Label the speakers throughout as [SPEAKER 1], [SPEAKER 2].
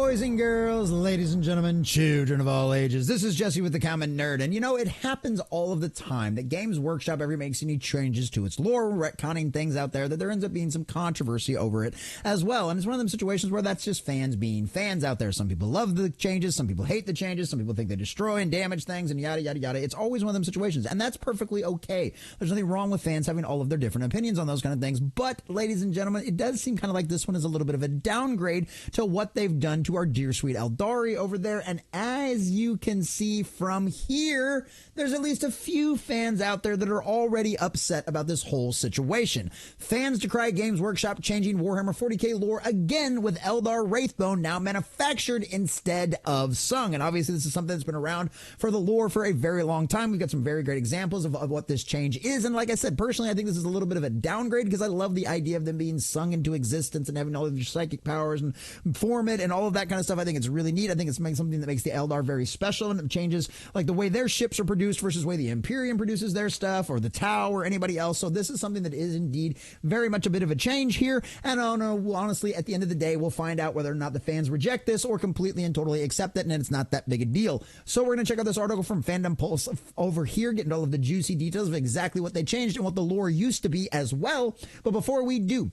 [SPEAKER 1] boys and girls, ladies and gentlemen, children of all ages. This is Jesse with the Common Nerd, and you know, it happens all of the time that Games Workshop ever makes any changes to its lore, retconning things out there, that there ends up being some controversy over it as well. And it's one of them situations where that's just fans being fans out there. Some people love the changes, some people hate the changes, some people think they destroy and damage things, and yada, yada, yada. It's always one of them situations, and that's perfectly okay. There's nothing wrong with fans having all of their different opinions on those kind of things, but, ladies and gentlemen, it does seem kind of like this one is a little bit of a downgrade to what they've done to our dear sweet Eldari over there. And as you can see from here, there's at least a few fans out there that are already upset about this whole situation. Fans decry Games Workshop changing Warhammer 40k lore again, with Eldar Wraithbone now manufactured instead of sung. And obviously this is something that's been around for the lore for a very long time. We've got some very great examples of what this change is. And like I said, personally, I think this is a little bit of a downgrade because I love the idea of them being sung into existence and having all of your psychic powers and form it and all of that kind of stuff. I think it's really neat. I think it's something that makes the Eldar very special, and it changes like the way their ships are produced versus the way the Imperium produces their stuff, or the Tau, or anybody else. So this is something that is indeed very much a bit of a change here. And I don't know, honestly, at the end of the day, we'll find out whether or not the fans reject this or completely and totally accept it, and it's not that big a deal. So we're going to check out this article from Fandom Pulse over here, getting all of the juicy details of exactly what they changed and what the lore used to be as well. But before we do,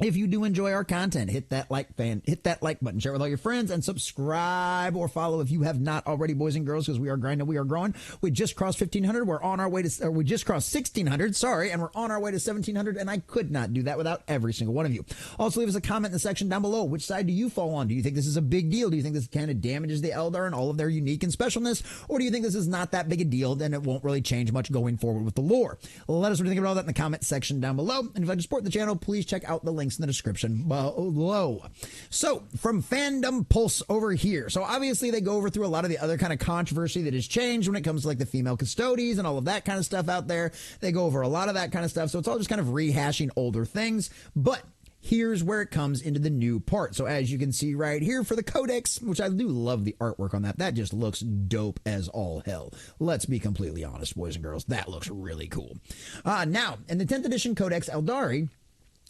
[SPEAKER 1] if you do enjoy our content, hit that like button, share with all your friends, and subscribe or follow if you have not already, boys and girls, because we are grinding, we are growing. We just crossed 1,500. We're on our way to, or we just crossed 1,600, sorry, and we're on our way to 1,700, and I could not do that without every single one of you. Also, leave us a comment in the section down below. Which side do you fall on? Do you think this is a big deal? Do you think this kind of damages the Eldar and all of their unique and specialness? Or do you think this is not that big a deal, then it won't really change much going forward with the lore? Let us know what you think about all that in the comment section down below. And if you'd like to support the channel, please check out the links in the description below. So from Fandom Pulse over here, so obviously they go over through a lot of the other kind of controversy that has changed when it comes to like the female custodies and all of that kind of stuff out there. They go over a lot of that kind of stuff, so it's all just kind of rehashing older things. But here's where it comes into the new part. So as you can see right here for the Codex, which I do love the artwork on that. That just looks dope as all hell. Let's be completely honest, boys and girls. That looks really cool. Now, in the 10th edition Codex Eldari,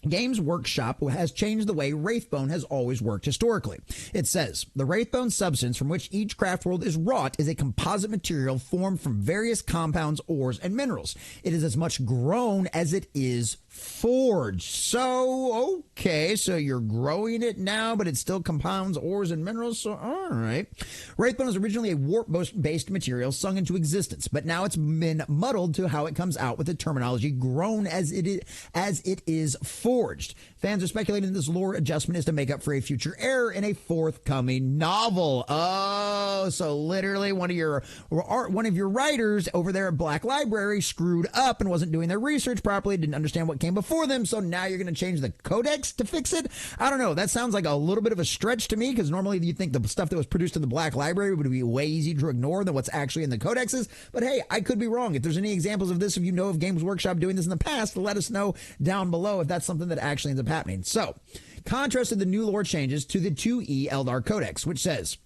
[SPEAKER 1] Games Workshop has changed the way Wraithbone has always worked historically. It says, the Wraithbone substance from which each craft world is wrought is a composite material formed from various compounds, ores, and minerals. It is as much grown as it is forged. So, okay, so you're growing it now, but it still compounds ores and minerals, so all right. Wraithbone was originally a warp-based material sung into existence, but now it's been muddled to how it comes out with the terminology grown as it is forged. Fans are speculating that this lore adjustment is to make up for a future error in a forthcoming novel. Oh, so literally one of your writers over there at Black Library screwed up and wasn't doing their research properly, didn't understand what came before them, so now you're going to change the Codex to fix it? I don't know. That sounds like a little bit of a stretch to me, because normally you think the stuff that was produced in the Black Library would be way easier to ignore than what's actually in the Codexes. But hey, I could be wrong. If there's any examples of this, if you know of Games Workshop doing this in the past, let us know down below if that's something that actually ends up happening. So, contrasted the new lore changes to the 2E Eldar Codex, which says,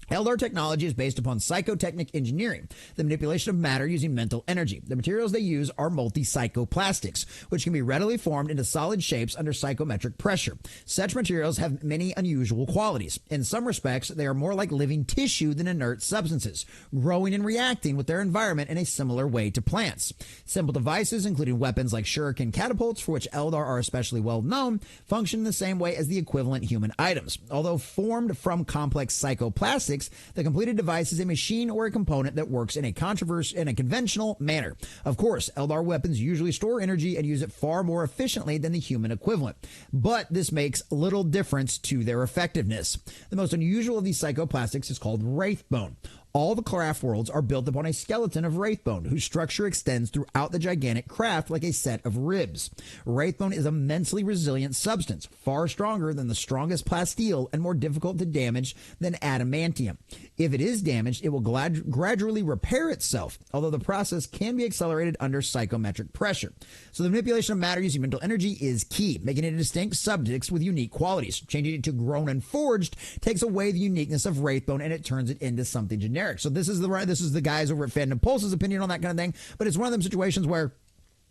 [SPEAKER 1] Eldar technology is based upon psychotechnic engineering, the manipulation of matter using mental energy. The materials they use are multi-psychoplastics, which can be readily formed into solid shapes under psychometric pressure. Such materials have many unusual qualities. In some respects, they are more like living tissue than inert substances, growing and reacting with their environment in a similar way to plants. Simple devices, including weapons like shuriken catapults, for which Eldar are especially well known, function in the same way as the equivalent human items. Although formed from complex psychoplastics, the completed device is a machine or a component that works in a conventional manner. Of course, Eldar weapons usually store energy and use it far more efficiently than the human equivalent, but this makes little difference to their effectiveness. The most unusual of these psychoplastics is called Wraithbone. All the craft worlds are built upon a skeleton of Wraithbone, whose structure extends throughout the gigantic craft like a set of ribs. Wraithbone is immensely resilient substance, far stronger than the strongest plasteel and more difficult to damage than adamantium. If it is damaged, it will gradually repair itself, although the process can be accelerated under psychometric pressure. So the manipulation of matter using mental energy is key, making it a distinct subject with unique qualities. Changing it to grown and forged takes away the uniqueness of Wraithbone and it turns it into something generic. So this is the guys over at Fandom Pulse's opinion on that kind of thing, but it's one of them situations where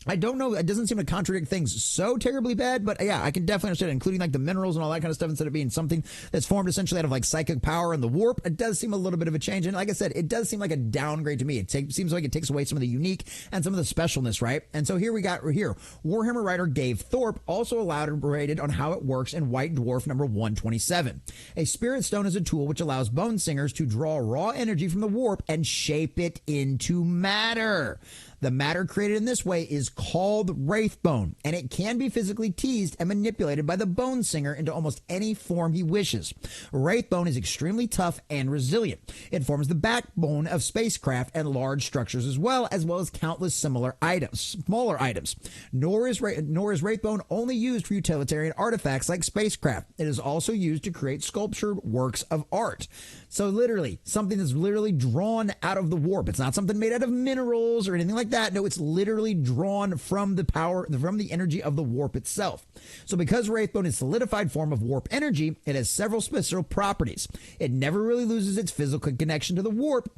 [SPEAKER 1] I don't know. It doesn't seem to contradict things so terribly bad, but yeah, I can definitely understand it, including like the minerals and all that kind of stuff, instead of being something that's formed essentially out of like psychic power and the warp. It does seem a little bit of a change. And like I said, it does seem like a downgrade to me. It seems like it takes away some of the unique and some of the specialness, right? And so here Warhammer writer Dave Thorpe also elaborated on how it works in White Dwarf number 127. A spirit stone is a tool which allows bone singers to draw raw energy from the warp and shape it into matter. The matter created in this way is called Wraithbone, and it can be physically teased and manipulated by the bone singer into almost any form he wishes. Wraithbone is extremely tough and resilient. It forms the backbone of spacecraft and large structures as well as countless smaller items. Nor is Wraithbone only used for utilitarian artifacts like spacecraft. It is also used to create sculptured works of art. So literally, something that's literally drawn out of the warp. It's not something made out of minerals or anything like that. No, it's literally drawn from the energy of the warp itself. So because Wraithbone is a solidified form of warp energy, it has several special properties. It never really loses its physical connection to the warp,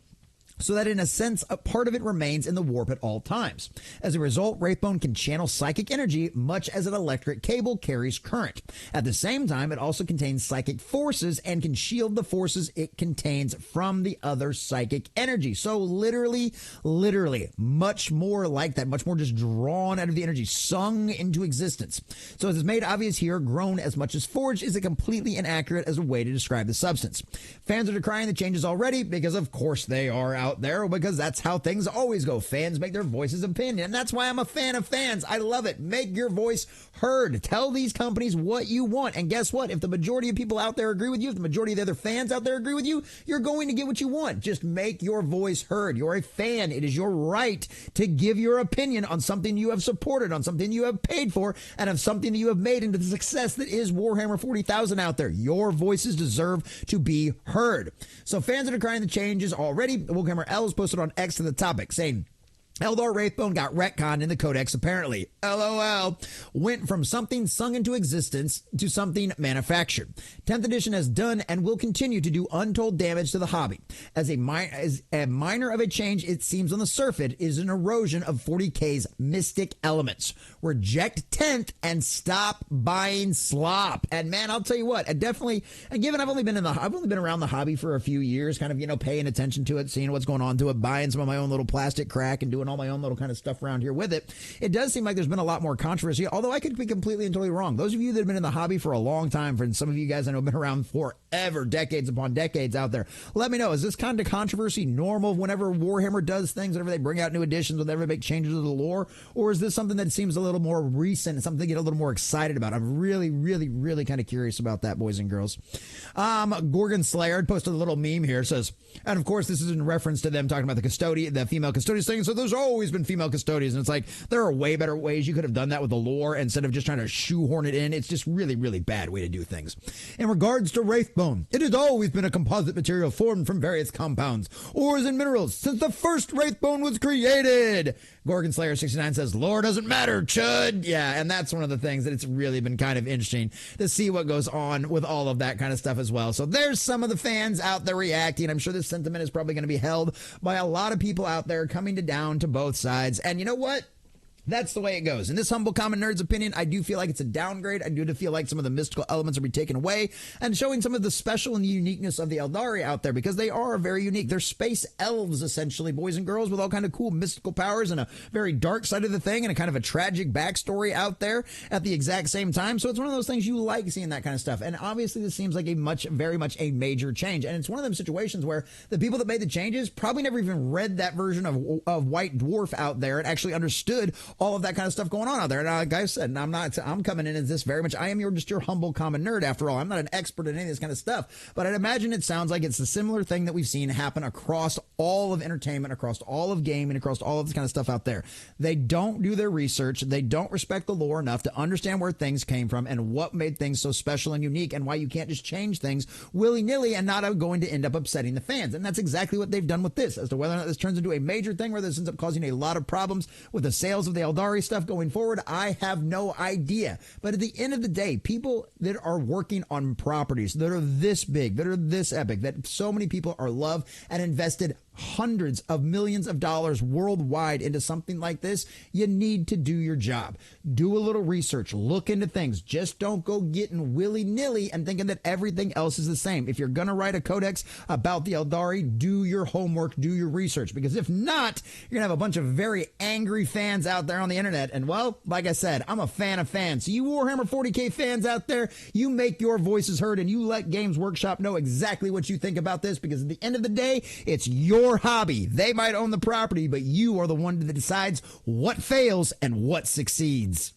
[SPEAKER 1] so that in a sense, a part of it remains in the warp at all times. As a result, Wraithbone can channel psychic energy much as an electric cable carries current. At the same time, it also contains psychic forces and can shield the forces it contains from the other psychic energy. So literally, much more like that, much more just drawn out of the energy, sung into existence. So as is made obvious here, grown as much as forged is completely inaccurate as a way to describe the substance. Fans are decrying the changes already because of course they are out there, because that's how things always go. Fans make their voices opinion, and that's why I'm a fan of fans. I love it. Make your voice heard. Tell these companies what you want, and guess what? If the majority of people out there agree with you, if the majority of the other fans out there agree with you, you're going to get what you want. Just make your voice heard. You're a fan. It is your right to give your opinion on something you have supported, on something you have paid for, and of something that you have made into the success that is Warhammer 40,000 out there. Your voices deserve to be heard. So fans are decrying the changes already. Warhammer L has posted on X to the topic, saying, Eldar Wraithbone got retconned in the Codex, apparently. LOL. Went from something sung into existence to something manufactured. 10th edition has done and will continue to do untold damage to the hobby. As a minor of a change, it seems on the surface, is an erosion of 40k's mystic elements. Reject 10th and stop buying slop. And man, I'll tell you what, given I've only been around the hobby for a few years, kind of, paying attention to it, seeing what's going on to it, buying some of my own little plastic crack and doing all my own little kind of stuff around here with it. It does seem like there's been a lot more controversy, although I could be completely and totally wrong. Those of you that have been in the hobby for a long time, for some of you guys I know have been around forever, decades upon decades out there, let me know, is this kind of controversy normal whenever Warhammer does things, whenever they bring out new editions, whenever they make changes to the lore, or is this something that seems a little more recent, something to get a little more excited about? I'm really kind of curious about that, boys and girls. Gorgon Slayer posted a little meme here, says, and of course this is in reference to them talking about the female custodians thing, so there's always been female custodians, and it's like there are way better ways you could have done that with the lore instead of just trying to shoehorn it in. It's just really bad way to do things. In regards to Wraithbone, it has always been a composite material formed from various compounds, ores and minerals, since the first Wraithbone was created. Gorgon Slayer 69 says, lore doesn't matter, chud. Yeah, and that's one of the things that it's really been kind of interesting to see what goes on with all of that kind of stuff as well. So there's some of the fans out there reacting. I'm sure this sentiment is probably going to be held by a lot of people out there coming down to both sides. And you know what? That's the way it goes. In this humble common nerd's opinion, I do feel like it's a downgrade. I do feel like some of the mystical elements are being taken away and showing some of the special and the uniqueness of the Eldari out there, because they are very unique. They're space elves, essentially, boys and girls, with all kind of cool mystical powers and a very dark side of the thing and a kind of a tragic backstory out there at the exact same time. So it's one of those things you like seeing that kind of stuff. And obviously this seems like very much a major change. And it's one of them situations where the people that made the changes probably never even read that version of White Dwarf out there and actually understood all of that kind of stuff going on out there. And like I said, I'm coming in as this very much, I am just your humble common nerd after all. I'm not an expert in any of this kind of stuff, but I'd imagine it sounds like it's a similar thing that we've seen happen across all of entertainment, across all of gaming, across all of this kind of stuff out there. They don't do their research. They don't respect the lore enough to understand where things came from and what made things so special and unique, and why you can't just change things willy-nilly and not going to end up upsetting the fans. And that's exactly what they've done with this. As to whether or not this turns into a major thing, where this ends up causing a lot of problems with the sales of the Eldari stuff going forward, I have no idea. But at the end of the day, people that are working on properties that are this big, that are this epic, that so many people are love and invested hundreds of millions of dollars worldwide into something like this, you need to do your job. Do a little research, look into things. Just don't go getting willy-nilly and thinking that everything else is the same. If you're going to write a codex about the Eldari, do your homework, do your research, because if not, you're going to have a bunch of very angry fans out there on the internet. And well, like I said, I'm a fan of fans. So you Warhammer 40k fans out there, you make your voices heard and you let Games Workshop know exactly what you think about this, because at the end of the day, it's your hobby. They might own the property, but you are the one that decides what fails and what succeeds.